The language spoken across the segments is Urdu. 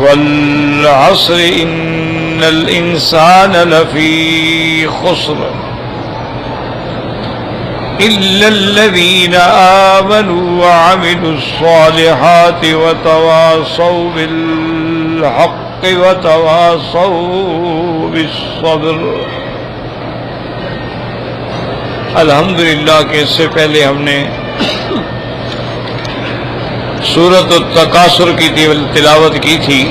والعصر ان الانسان لفی خسر الا الذین آمنوا وعملوا الصالحات وتواصوا بالحق وتواصوا بالصبر۔ الحمدللہ کہ اس سے پہلے ہم نے سورۃ التکاثر کی تلاوت کی تھی،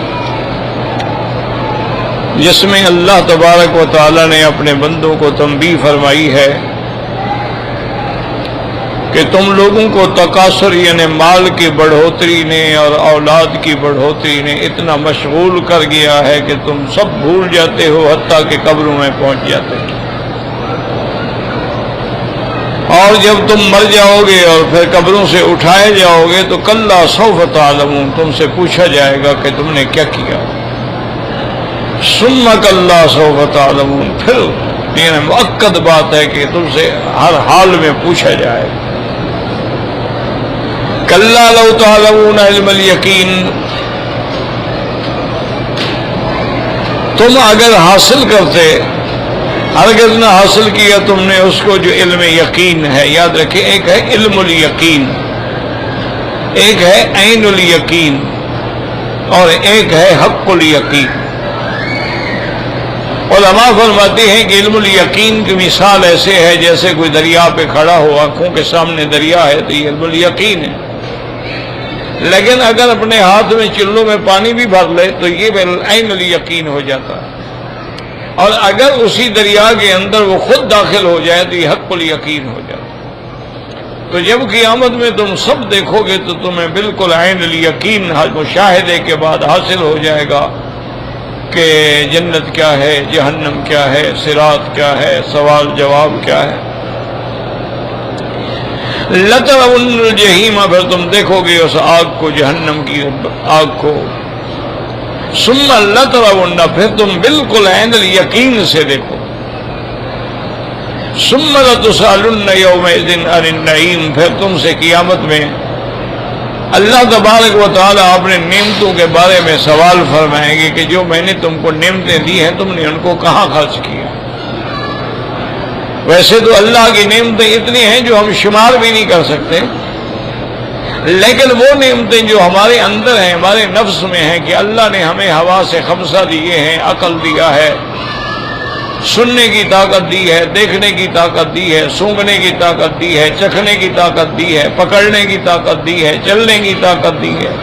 جس میں اللہ تبارک و تعالی نے اپنے بندوں کو تنبیہ فرمائی ہے کہ تم لوگوں کو تکاثر یعنی مال کی بڑھوتری نے اور اولاد کی بڑھوتری نے اتنا مشغول کر گیا ہے کہ تم سب بھول جاتے ہو، حتیٰ کہ قبروں میں پہنچ جاتے ہو، اور جب تم مر جاؤ گے اور پھر قبروں سے اٹھائے جاؤ گے تو کلا سوف تعلمون، تم سے پوچھا جائے گا کہ تم نے کیا کیا، ثم کلا سوف تعلمون، پھر یہ مؤکد بات ہے کہ تم سے ہر حال میں پوچھا جائے گا۔ کلا لو تعلمون علم الیقین، تم اگر حاصل کرتے، ہرگز نہ حاصل کیا تم نے اس کو جو علم یقین ہے۔ یاد رکھیں، ایک ہے علم الیقین، ایک ہے عین الیقین، اور ایک ہے حق الیقین۔ علماء فرماتے ہیں کہ علم الیقین کی مثال ایسے ہے جیسے کوئی دریا پہ کھڑا ہو، آنکھوں کے سامنے دریا ہے تو یہ علم الیقین ہے، لیکن اگر اپنے ہاتھ میں چلوں میں پانی بھی بھر لے تو یہ عین الیقین ہو جاتا ہے، اور اگر اسی دریا کے اندر وہ خود داخل ہو جائے تو یہ حق الیقین ہو جاتا ہے۔ تو جب قیامت میں تم سب دیکھو گے تو تمہیں بالکل عین الیقین مشاہدے کے بعد حاصل ہو جائے گا کہ جنت کیا ہے، جہنم کیا ہے، صراط کیا ہے، سوال جواب کیا ہے۔ لَتَرَوُنَّ الْجَحِيمَ، پھر تم دیکھو گے اس آگ کو، جہنم کی آگ کو، ثُمَّ لَتَرَوُنَّ، پھر تم بالکل عین الیقین سے دیکھو، ثُمَّ لَتُسْأَلُنَّ يَوْمَئِذٍ عَنِ النَّعِيمِ، پھر تم سے قیامت میں اللہ تبارک و تعالیٰ اپنے نعمتوں کے بارے میں سوال فرمائیں گے کہ جو میں نے تم کو نعمتیں دی ہیں تم نے ان کو کہاں خرچ کیا۔ ویسے تو اللہ کی نعمتیں اتنی ہیں جو ہم شمار بھی نہیں کر سکتے، لیکن وہ نعمتیں جو ہمارے اندر ہیں، ہمارے نفس میں ہیں، کہ اللہ نے ہمیں حواس خمسہ دیے ہیں، عقل دیا ہے، سننے کی طاقت دی ہے، دیکھنے کی طاقت دی ہے، سونگھنے کی طاقت دی ہے، چکھنے کی طاقت دی ہے، پکڑنے کی طاقت دی ہے، چلنے کی طاقت دی ہے،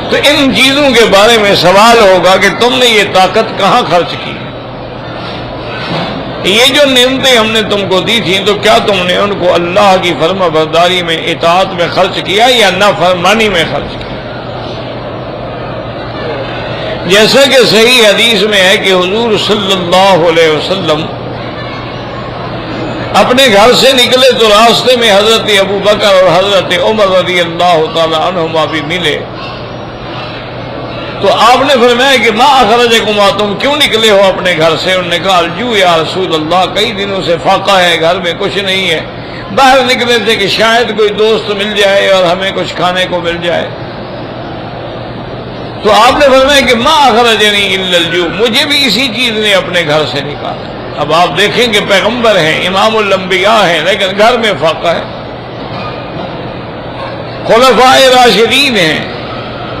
تو ان چیزوں کے بارے میں سوال ہوگا کہ تم نے یہ طاقت کہاں خرچ کی۔ یہ جو نعمتیں ہم نے تم کو دی تھیں تو کیا تم نے ان کو اللہ کی فرما برداری میں، اطاعت میں خرچ کیا یا نافرمانی میں خرچ کیا؟ جیسا کہ صحیح حدیث میں ہے کہ حضور صلی اللہ علیہ وسلم اپنے گھر سے نکلے تو راستے میں حضرت ابو بکر اور حضرت عمر رضی اللہ تعالی عنہما بھی ملے، تو آپ نے فرمایا کہ ما اخرجکما، تم کیوں نکلے ہو اپنے گھر سے؟ انہوں نے کہا الجو یا رسول اللہ، کئی دنوں سے فاقہ ہے، گھر میں کچھ نہیں ہے، باہر نکلے تھے کہ شاید کوئی دوست مل جائے اور ہمیں کچھ کھانے کو مل جائے۔ تو آپ نے فرمایا کہ ما اخرجنی الا الجو، مجھے بھی اسی چیز نے اپنے گھر سے نکالا۔ اب آپ دیکھیں کہ پیغمبر ہیں، امام الانبیاء ہیں، لیکن گھر میں فاقہ ہے، خلفاء راشدین ہیں،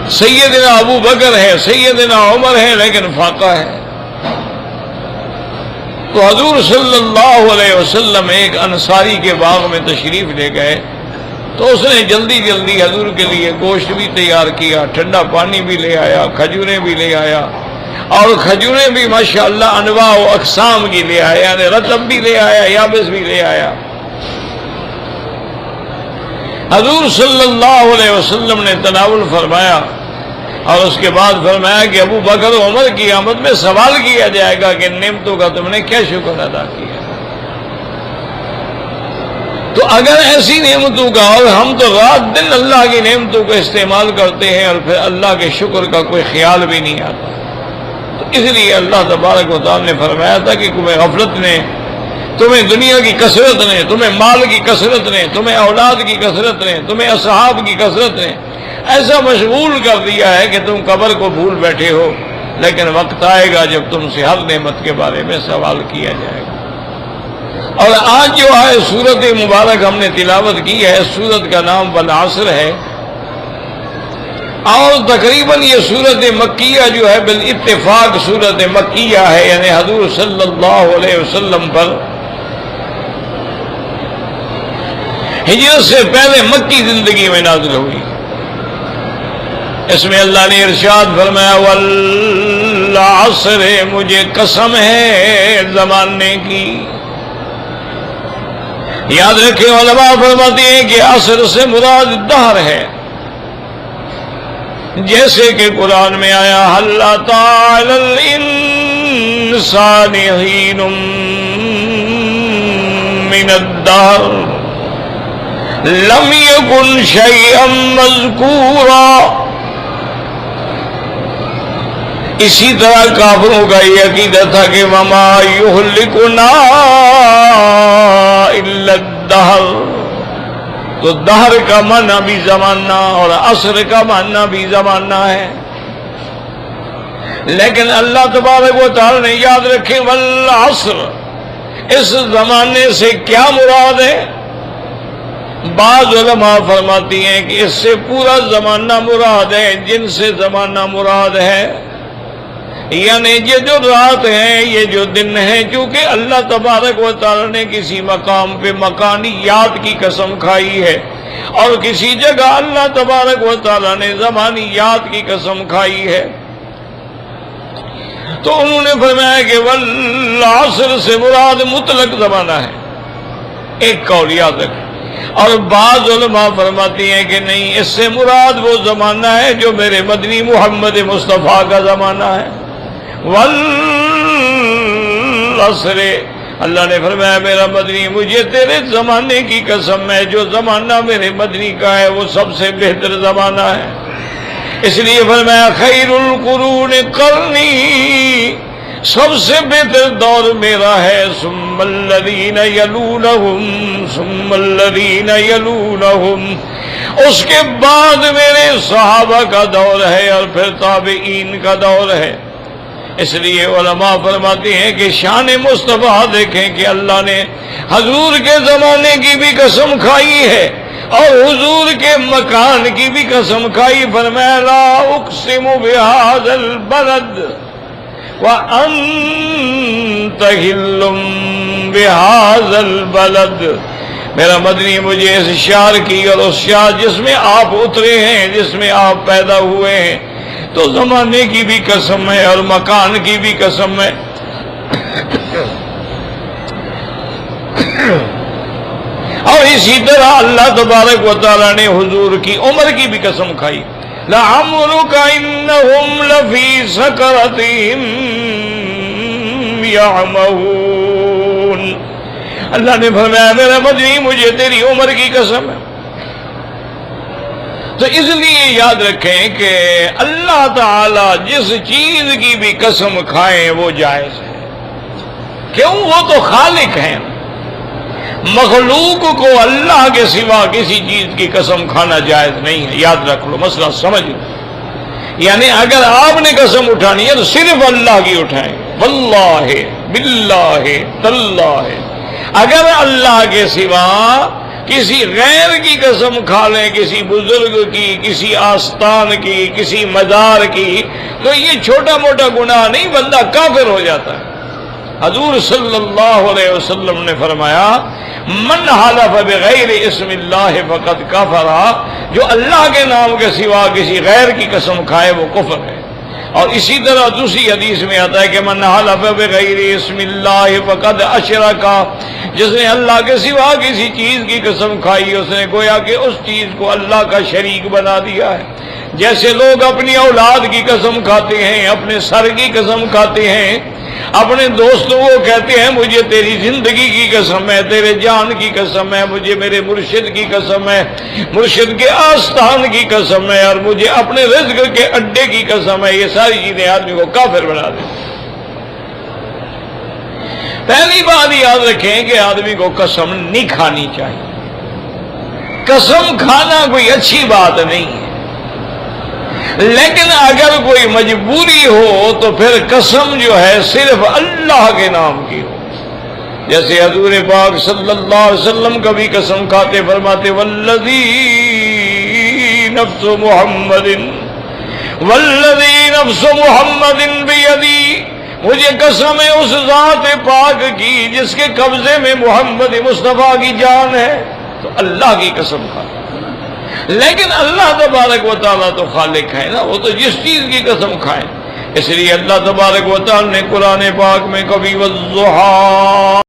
سیدنا ابو بکر ہے، سیدنا عمر ہے، لیکن فاقہ ہے۔ تو حضور صلی اللہ علیہ وسلم ایک انصاری کے باغ میں تشریف لے گئے تو اس نے جلدی جلدی حضور کے لیے گوشت بھی تیار کیا، ٹھنڈا پانی بھی لے آیا، کھجوریں بھی لے آیا، اور کھجوریں بھی ماشاءاللہ انواع و اقسام کی لے آیا، یعنی رطب بھی لے آیا، یابس بھی لے آیا۔ حضور صلی اللہ علیہ وسلم نے تناول فرمایا اور اس کے بعد فرمایا کہ ابو بکر و عمر کی آمد میں سوال کیا جائے گا کہ نعمتوں کا تم نے کیا شکر ادا کیا۔ تو اگر ایسی نعمتوں کا، اور ہم تو رات دن اللہ کی نعمتوں کو استعمال کرتے ہیں اور پھر اللہ کے شکر کا کوئی خیال بھی نہیں آتا، تو اس لیے اللہ تبارک و تعالی نے فرمایا تھا کہ تمہیں غفلت نے، تمہیں دنیا کی کثرت نے، تمہیں مال کی کثرت نے، تمہیں اولاد کی کثرت نے، تمہیں اصحاب کی کثرت نے ایسا مشغول کر دیا ہے کہ تم قبر کو بھول بیٹھے ہو، لیکن وقت آئے گا جب تم سے ہر نعمت کے بارے میں سوال کیا جائے گا۔ اور آج جو ہے سورت مبارک ہم نے تلاوت کی ہے، سورت کا نام والعصر ہے، اور تقریباً یہ سورت مکیہ جو ہے بالاتفاق سورت مکیہ ہے، یعنی حضور صلی اللہ علیہ وسلم پر ہجرت سے پہلے مکی زندگی میں نازل ہوئی۔ اس میں اللہ نے ارشاد فرمایا والعصر، مجھے قسم ہے زمانے کی۔ یاد رکھیں علماء فرماتے ہیں کہ عصر سے مراد دہر ہے، جیسے کہ قرآن میں آیا حل اتی علی الانسان حین من الدہر لم یکن شیئا مذکورا۔ اسی طرح کافروں کا یہ عقیدہ تھا کہ وما یہلکنا الا الدہر، تو دہر کا معنی بھی زمانہ اور عصر کا معنی بھی زمانہ ہے، لیکن اللہ تبارک و تعالی نے یاد رکھے والعصر، اس زمانے سے کیا مراد ہے؟ بعض علماء فرماتی ہیں کہ اس سے پورا زمانہ مراد ہے، جن سے زمانہ مراد ہے، یعنی یہ جو رات ہیں، یہ جو دن ہیں، چونکہ اللہ تبارک و تعالی نے کسی مقام پہ مکانیات کی قسم کھائی ہے، اور کسی جگہ اللہ تبارک و تعالی نے زمانیات کی قسم کھائی ہے، تو انہوں نے فرمایا کہ والعصر سے مراد مطلق زمانہ ہے، ایک قول یاد رکھیں۔ اور بعض علماء فرماتی ہیں کہ نہیں، اس سے مراد وہ زمانہ ہے جو میرے مدنی محمد مصطفیٰ کا زمانہ ہے۔ والعصر، اللہ نے فرمایا میرا مدنی مجھے تیرے زمانے کی قسم ہے، جو زمانہ میرے مدنی کا ہے وہ سب سے بہتر زمانہ ہے، اس لیے فرمایا خیر القرون قرنی، سب سے بہتر دور میرا ہے، ثم الذین یلونہم ثم الذین یلونہم، اس کے بعد میرے صحابہ کا دور ہے، اور پھر تابعین کا دور ہے۔ اس لیے علماء فرماتے ہیں کہ شان مصطفیٰ دیکھیں کہ اللہ نے حضور کے زمانے کی بھی قسم کھائی ہے اور حضور کے مکان کی بھی قسم کھائی، فرمایا لا اقسم بهذا البلد وانت حل بهذا البلد، میرا مدنی مجھے اس شہر کی اور اس شہر جس میں آپ اترے ہیں، جس میں آپ پیدا ہوئے ہیں، تو زمانے کی بھی قسم ہے اور مکان کی بھی قسم ہے۔ اور اسی طرح اللہ تبارک و تعالی نے حضور کی عمر کی بھی قسم کھائی، لعمرک انہم لفی سکرتہم یعمہون، اللہ نے فرمایا میرا مدنی مجھے تیری عمر کی قسم ہے۔ تو اس لیے یاد رکھیں کہ اللہ تعالی جس چیز کی بھی قسم کھائیں وہ جائز ہے، کیوں؟ وہ تو خالق ہیں، مخلوق کو اللہ کے سوا کسی چیز کی قسم کھانا جائز نہیں ہے، یاد رکھ لو، مسئلہ سمجھ لو۔ یعنی اگر آپ نے قسم اٹھانی ہے تو صرف اللہ کی اٹھائیں، واللہ باللہ تاللہ، اگر اللہ کے سوا کسی غیر کی قسم کھا لیں، کسی بزرگ کی، کسی آستان کی، کسی مزار کی، تو یہ چھوٹا موٹا گناہ نہیں، بندہ کافر ہو جاتا ہے۔ حضور صلی اللہ علیہ وسلم نے فرمایا من حلف بغیر اسم اللہ فقد کفر، جو اللہ کے نام کے سوا کسی غیر کی قسم کھائے وہ کفر ہے۔ اور اسی طرح دوسری حدیث میں آتا ہے کہ من حلف بغیر اسم اللہ فقد اشرک، جس نے اللہ کے سوا کسی چیز کی قسم کھائی اس نے گویا کہ اس چیز کو اللہ کا شریک بنا دیا ہے۔ جیسے لوگ اپنی اولاد کی قسم کھاتے ہیں، اپنے سر کی قسم کھاتے ہیں، اپنے دوستوں کو کہتے ہیں مجھے تیری زندگی کی قسم ہے، تیرے جان کی قسم ہے، مجھے میرے مرشد کی قسم ہے، مرشد کے آستان کی قسم ہے، اور مجھے اپنے رزق کے اڈے کی قسم ہے، یہ ساری چیزیں آدمی کو کافر بنا دیں۔ پہلی بات یاد رکھیں کہ آدمی کو قسم نہیں کھانی چاہیے، قسم کھانا کوئی اچھی بات نہیں ہے، لیکن اگر کوئی مجبوری ہو تو پھر قسم جو ہے صرف اللہ کے نام کی ہو، جیسے حضور پاک صلی اللہ علیہ وسلم کبھی قسم کھاتے فرماتے والذی نفس محمد بیدی، مجھے قسم ہے اس ذات پاک کی جس کے قبضے میں محمد مصطفیٰ کی جان ہے، تو اللہ کی قسم کھا۔ لیکن اللہ تبارک و تعالیٰ تو خالق ہے نا، وہ تو جس چیز کی قسم کھائیں، اس لیے اللہ تبارک و تعالیٰ نے قرآن پاک میں کبھی والضحیٰ